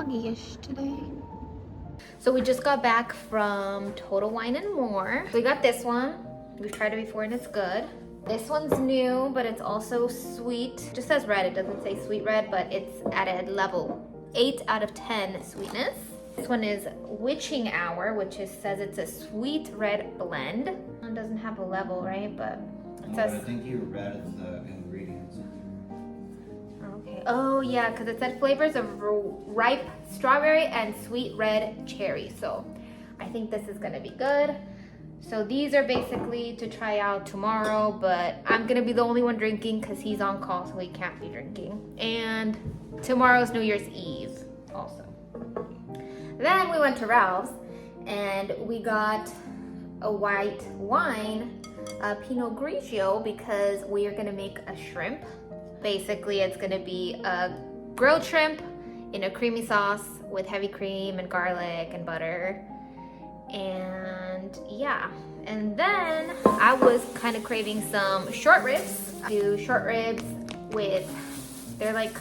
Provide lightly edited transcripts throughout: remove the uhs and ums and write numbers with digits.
foggy-ish today. So we just got back from Total Wine and More. We got this one. We've tried it before and it's good. This one's new, but it's also sweet. It just says red, it doesn't say sweet red, but it's at a level 8 out of 10 sweetness. This one is Witching Hour, which says it's a sweet red blend. It doesn't have a level, right? But it says... I think you read the ingredients. Okay. Oh yeah, because it said flavors of ripe strawberry and sweet red cherry. So I think this is gonna be good. So these are basically to try out tomorrow, but I'm gonna be the only one drinking because he's on call, so he can't be drinking. And tomorrow's New Year's Eve also. Then we went to Ralph's and we got a white wine, a Pinot Grigio, because we are gonna make a shrimp. Basically, it's gonna be a grilled shrimp in a creamy sauce with heavy cream and garlic and butter. And yeah, and then I was kind of craving some short ribs. I do short ribs with, they're like,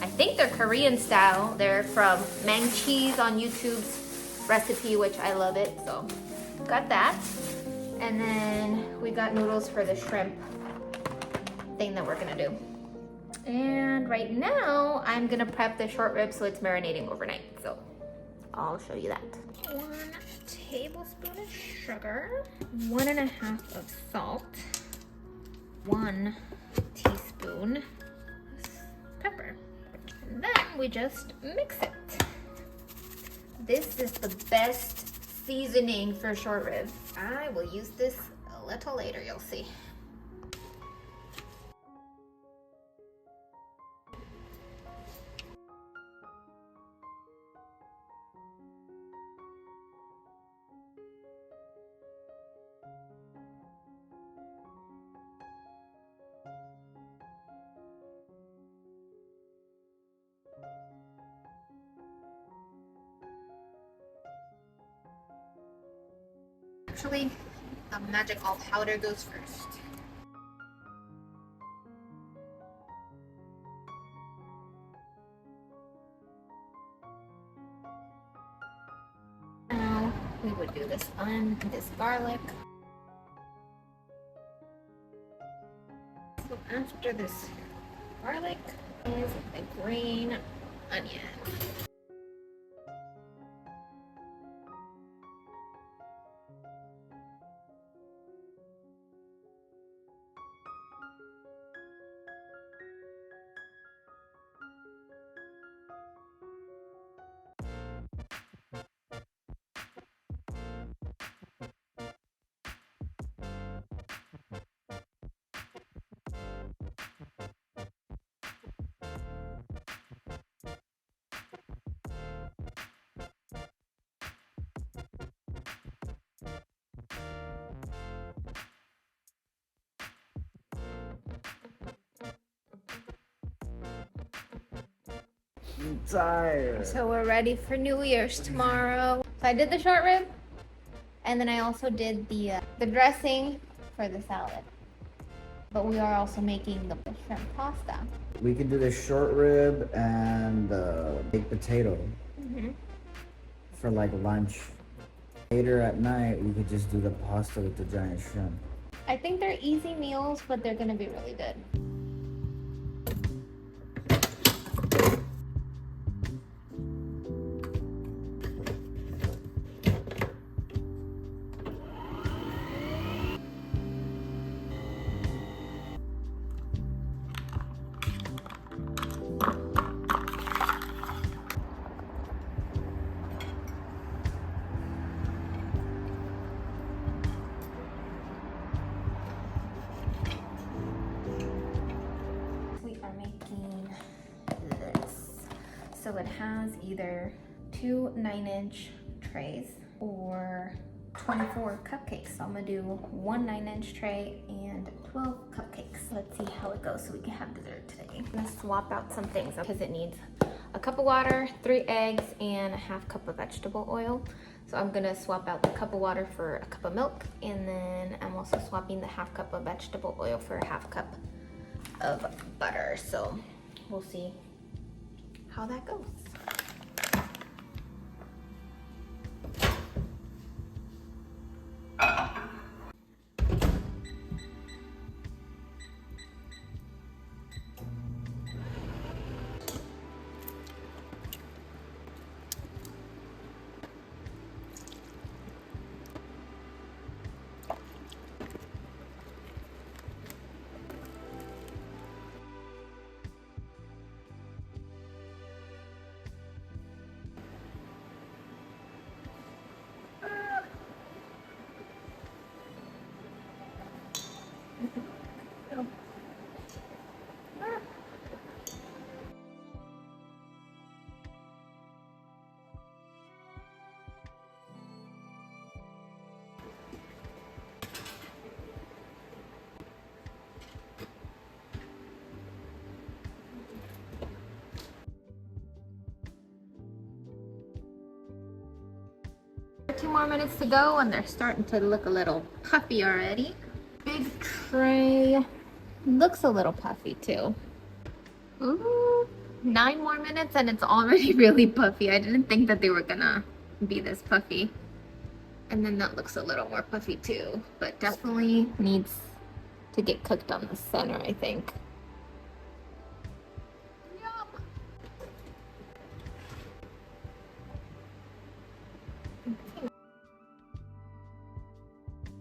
I think they're Korean style. They're from Mang Cheese on YouTube's recipe, which I love it, so got that. And then we got noodles for the shrimp thing that we're gonna do. And right now, I'm gonna prep the short ribs so it's marinating overnight. So I'll show you that. 1 tablespoon of sugar, 1.5 of salt, 1 teaspoon pepper. And then we just mix it. This is the best seasoning for short ribs. I will use this a little later, you'll see. Actually, the magic all powder goes first. Now we would do this on this garlic. So after this garlic is the green onion. I'm tired. So we're ready for New Year's tomorrow. So I did the short rib, and then I also did the dressing for the salad. But we are also making the shrimp pasta. We could do the short rib and baked potato for like lunch. Later at night, we could just do the pasta with the giant shrimp. I think they're easy meals, but they're gonna be really good. So it has either 2 9-inch trays or 24 cupcakes. So I'm gonna do 1 9-inch tray and 12 cupcakes. Let's see how it goes so we can have dessert today. I'm gonna swap out some things because it needs a cup of water, 3 eggs, and a half cup of vegetable oil. So I'm gonna swap out the cup of water for a cup of milk, and then I'm also swapping the half cup of vegetable oil for a half cup of butter. So we'll see how that goes. 2 more minutes to go and they're starting to look a little puffy already. Big tray. Looks a little puffy too. Ooh, 9 more minutes and it's already really puffy. I didn't think that they were gonna be this puffy. And then that looks a little more puffy too, but definitely needs to get cooked on the center, I think. Yum.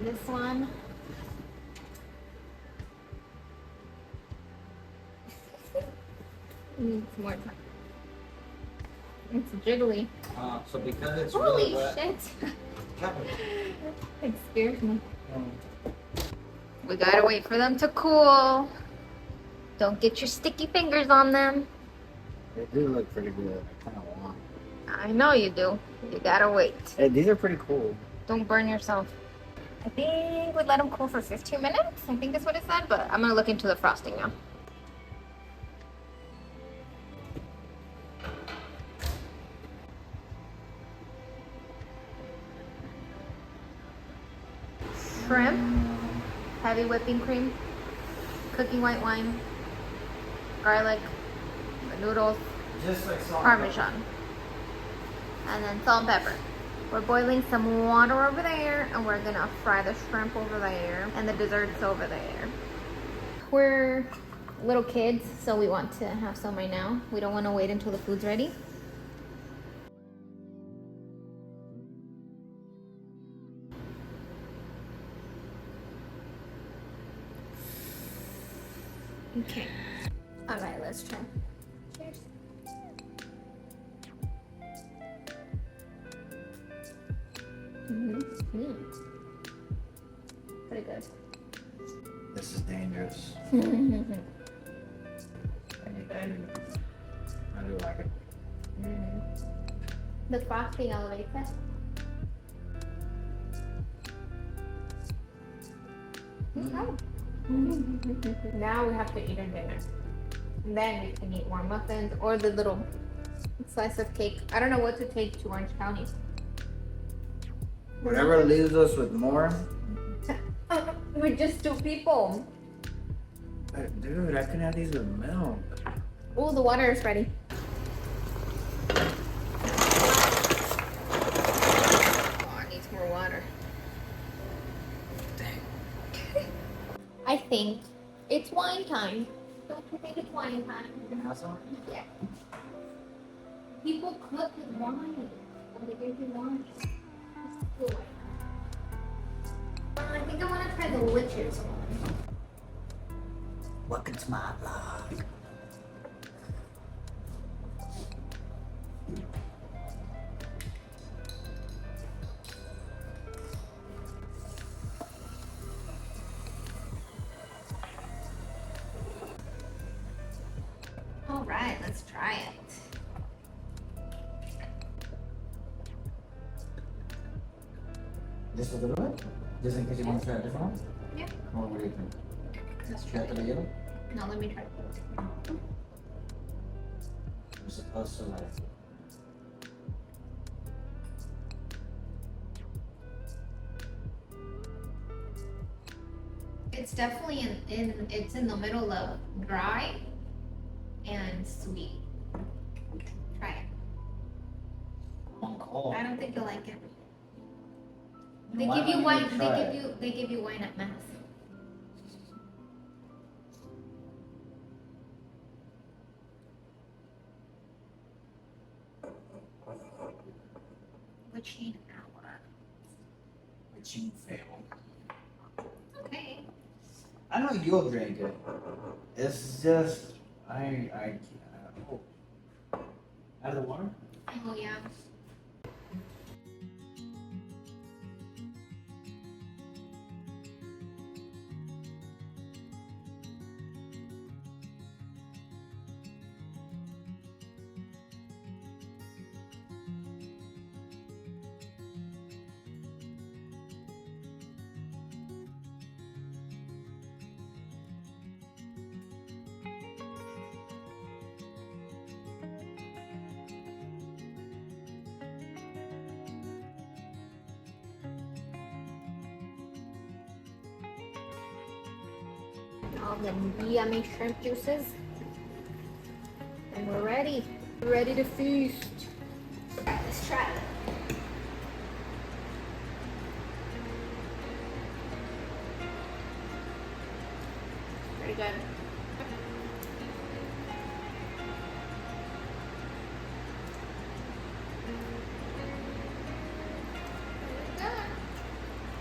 This one. Needs more time. It's jiggly. So because it's Holy really wet. shit. Capital. It scares me. We gotta wait for them to cool. Don't get your sticky fingers on them. They do look pretty good. I kind of want. I know you do. You gotta wait. Hey, these are pretty cool. Don't burn yourself. I think we'd let them cool for 15 minutes. I think that's what it said, but I'm gonna look into the frosting now. Shrimp, heavy whipping cream, cooking white wine, garlic, the noodles, Just like salt. Parmesan, and then salt and pepper. We're boiling some water over there and we're gonna fry the shrimp over there and the desserts over there. We're little kids, so we want to have some right now. We don't want to wait until the food's ready. Okay. All right, let's try. Cheers. Pretty good. This is dangerous. I do like it. The frosting elevates it. Now we have to eat our dinner. And then we can eat more muffins or the little slice of cake. I don't know what to take to Orange County. Whatever leaves us with more. We're just 2 people. Dude, I can have these with milk. Oh, the water is ready. Oh, it needs more water. Dang. I think it's wine time. Don't you think it's wine time? You can have some? Yeah. People cook with wine. They give you wine. It's good. I think I want to try the witch's one. Welcome to my vlog. All right, let's try it. This was the one? Just in case you want to try a different one? Yeah. Or what do you think? Let's You try got it. the yellow? No, let me try. You're supposed to like. It's definitely it's in the middle of dry and sweet. Try it. On call. I don't think you'll like it. They Why give you don't wine. you try it? They give you wine at mass. Witching hour. Witching fail. Okay. I know you'll drink it. It's just oh. Out of the water? Oh yeah. all the yummy shrimp juices. And we're ready. We're ready to feast. Alright, let's try it. Pretty good.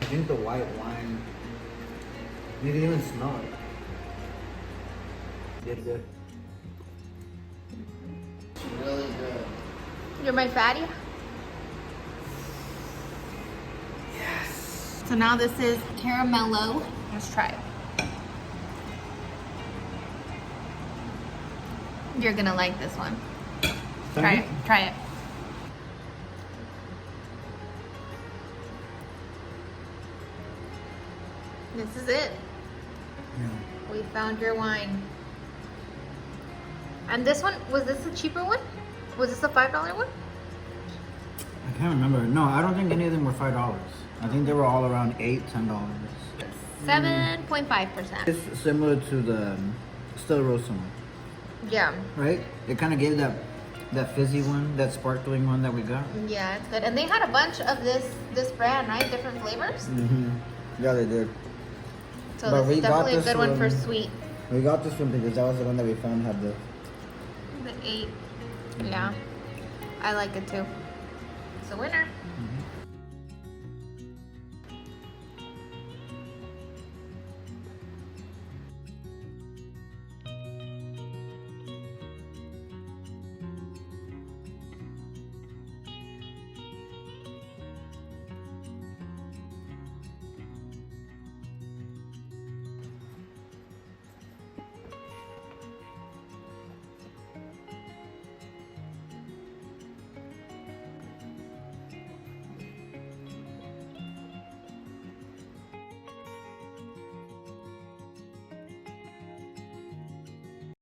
I think the white wine, you didn't even smell it. Did good. It's really good. You're my fatty? Yes. So now this is caramello. Let's try it. You're gonna like this one. Try it. Try it. This is it. Yeah. We found your wine. And this one, was this a cheaper one? Was this a $5 one? I can't remember. No, I don't think any of them were $5. I think they were all around $8, $10. 7.5%. It's similar to the still roast one, Yeah. right? It kind of gave that fizzy one, that sparkling one that we got. Yeah, it's good. And they had a bunch of this brand, right? Different flavors. Mm-hmm. Yeah, they did. So But this we is got definitely a this good one for one- sweet. We got this one because that was the one that we found had the. The 8. Yeah. I like it too. It's a winner. Mhm.